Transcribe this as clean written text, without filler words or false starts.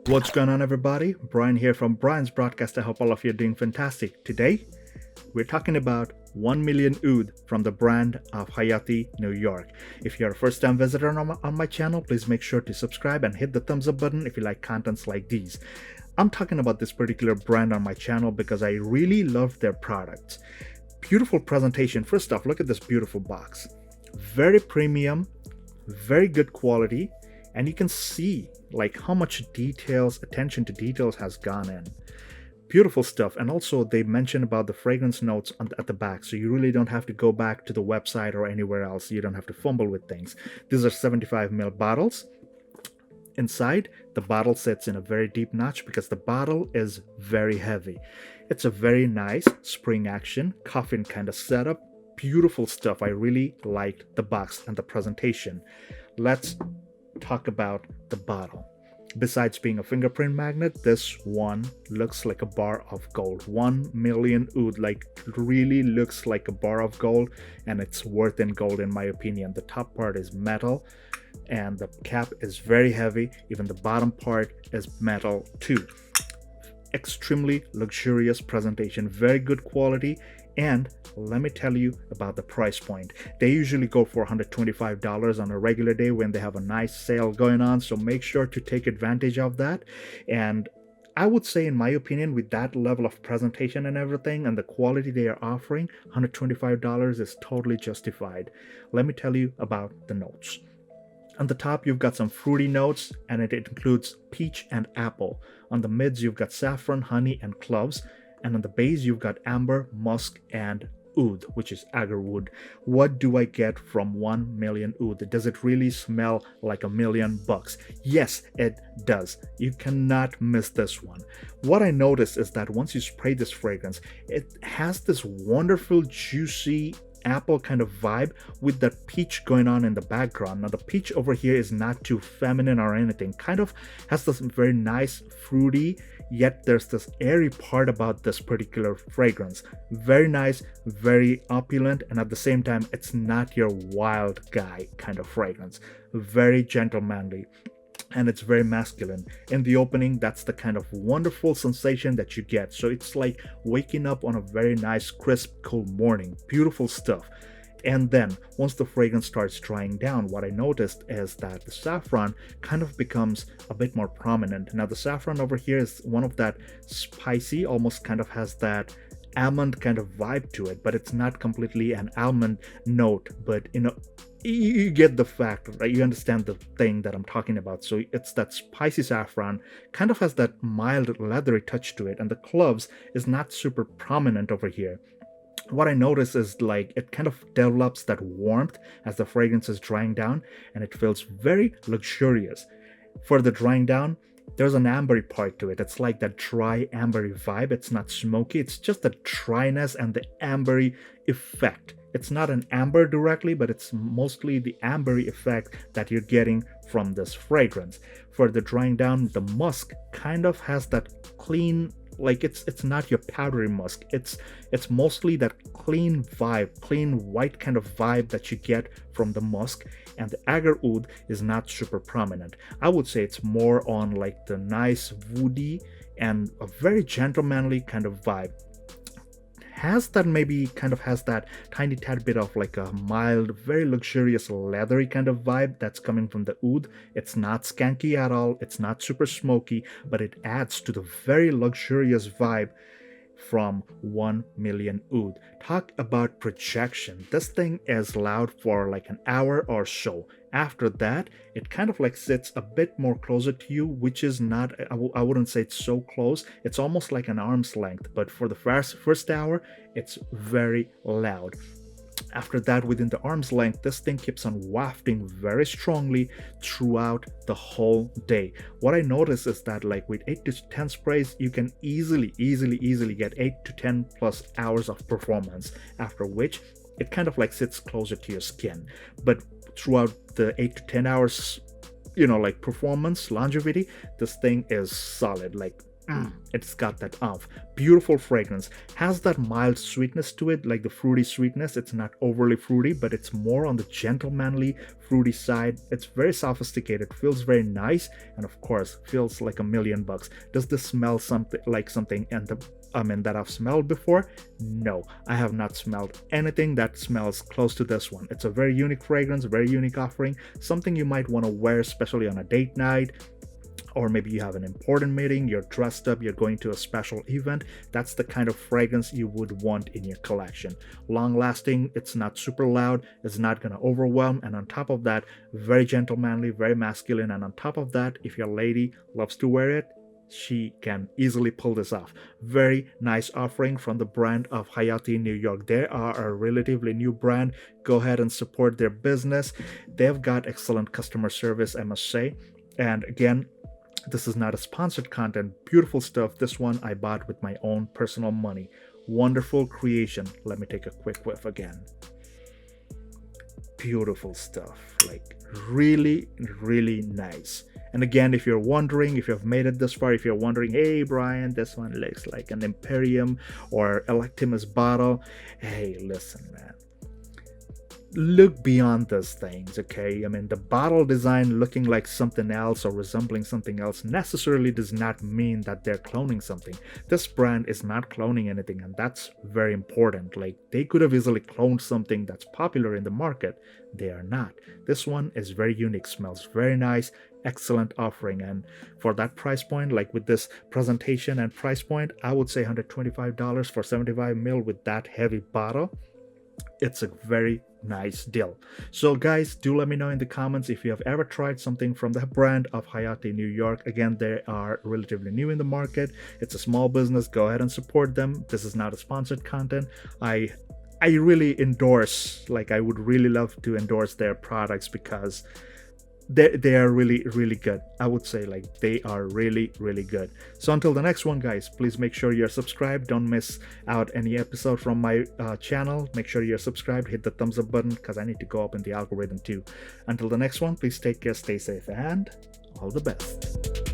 What's going on, everybody? Brian here from Brian's Broadcast. I hope all of you are doing fantastic. Today, we're talking about 1 Million Oud from the brand of Hayati New York. If you're a first-time visitor on my channel, please make sure to subscribe and hit the thumbs up button if you like contents like these. I'm talking about this particular brand on my channel because I really love their products. Beautiful presentation. First off, look at this beautiful box. Very premium, very good quality, and you can see like how much attention to details has gone in. Beautiful stuff. And also they mention about the fragrance notes at the back, so you really don't have to go back to the website or anywhere else. You don't have to fumble with things. These are 75 ml bottles. Inside, the bottle sits in a very deep notch because the bottle is very heavy. It's a very nice spring action coffin kind of setup. Beautiful stuff. I really liked the box and the presentation. Let's talk about the bottle. Besides being a fingerprint magnet, this one looks like a bar of gold. 1 million oud, like really looks like a bar of gold, and it's worth in gold in my opinion. The top part is metal and the cap is very heavy. Even the bottom part is metal too. Extremely luxurious presentation, very good quality. And let me tell you about the price point. They usually go for $125 on a regular day when they have a nice sale going on, so make sure to take advantage of that. And I would say, in my opinion, with that level of presentation and everything and the quality they are offering, $125 is totally justified. Let me tell you about the notes. On the top, you've got some fruity notes, and it includes peach and apple. On the mids, you've got saffron, honey, and cloves. And on the base, you've got amber, musk, and oud, which is agarwood. What do I get from 1 million oud? Does it really smell like $1 million? Yes, it does. You cannot miss this one. What I noticed is that once you spray this fragrance, it has this wonderful, juicy apple kind of vibe with that peach going on in the background. Now the peach over here is not too feminine or anything, kind of has this very nice fruity, yet there's this airy part about this particular fragrance. Very nice, very opulent, and at the same time it's not your wild guy kind of fragrance. Very gentlemanly. And it's very masculine. In the opening, that's the kind of wonderful sensation that you get. So it's like waking up on a very nice, crisp, cool morning. Beautiful stuff. And then once the fragrance starts drying down, what I noticed is that the saffron kind of becomes a bit more prominent. Now the saffron over here is one of that spicy, almost kind of has that almond kind of vibe to it, but it's not completely an almond note, but you get the fact, right? You understand the thing that I'm talking about. So it's that spicy saffron, kind of has that mild leathery touch to it, and the cloves is not super prominent over here. What I notice is like it kind of develops that warmth as the fragrance is drying down, and it feels very luxurious. For the drying down, there's an ambery part to it. It's like that dry ambery vibe. It's not smoky, it's just the dryness and the ambery effect. It's not an amber directly, but it's mostly the ambery effect that you're getting from this fragrance. For the drying down, the musk kind of has that clean, like it's not your powdery musk. It's mostly that clean vibe, clean white kind of vibe that you get from the musk. And the agar oud is not super prominent. I would say it's more on like the nice woody and a very gentlemanly kind of vibe. Has that tiny tad bit of like a mild, very luxurious, leathery kind of vibe that's coming from the oud. It's not skanky at all, it's not super smoky, but it adds to the very luxurious vibe from 1 million oud. Talk about projection. This thing is loud for like an hour or so. After that, it kind of like sits a bit more closer to you, which is not, I wouldn't say it's so close. It's almost like an arm's length, but for the first hour, it's very loud. After that, within the arm's length, this thing keeps on wafting very strongly throughout the whole day. What I notice is that like with 8 to 10 sprays, you can easily get 8 to 10 plus hours of performance, after which it kind of like sits closer to your skin. But throughout the 8 to 10 hours, like performance, longevity, this thing is solid. Like It's got that beautiful fragrance. Has that mild sweetness to it, like the fruity sweetness. It's not overly fruity, but it's more on the gentlemanly fruity side. It's very sophisticated, feels very nice, and of course feels like $1,000,000. Does this smell something like something that I've smelled before? No, I have not smelled anything that smells close to this one. It's a very unique fragrance, very unique offering, something you might want to wear, especially on a date night, or maybe you have an important meeting, you're dressed up, you're going to a special event. That's the kind of fragrance you would want in your collection. Long lasting, it's not super loud, it's not going to overwhelm, and on top of that, very gentlemanly, very masculine, and on top of that, if your lady loves to wear it, she can easily pull this off. Very nice offering from the brand of Hayati New York. They are a relatively new brand. Go ahead and support their business. They've got excellent customer service, I must say. And again, this is not a sponsored content. Beautiful stuff. This one I bought with my own personal money. Wonderful creation. Let me take a quick whiff again. Beautiful stuff. Like really, really nice. And again, if you're wondering, if you've made it this far, if you're wondering, hey Brian, this one looks like an Imperium or Electimus bottle. Hey, listen, man. Look beyond those things, okay? I mean, the bottle design looking like something else or resembling something else necessarily does not mean that they're cloning something. This brand is not cloning anything, and that's very important. Like, they could have easily cloned something that's popular in the market. They are not. This one is very unique, smells very nice, excellent offering, and for that price point, like with this presentation and price point, I would say $125 for 75 ml with that heavy bottle. It's a very nice deal. So guys, do let me know in the comments if you have ever tried something from the brand of Hayati New York. Again, they are relatively new in the market. It's a small business. Go ahead and support them. This is not a sponsored content. I really endorse, like I would really love to endorse their products because they are really, really good. I would say like they are really, really good. So until the next one, guys, please make sure you're subscribed. Don't miss out any episode from my channel. Make sure you're subscribed. Hit the thumbs up button because I need to go up in the algorithm too. Until the next one, please take care, stay safe, and all the best.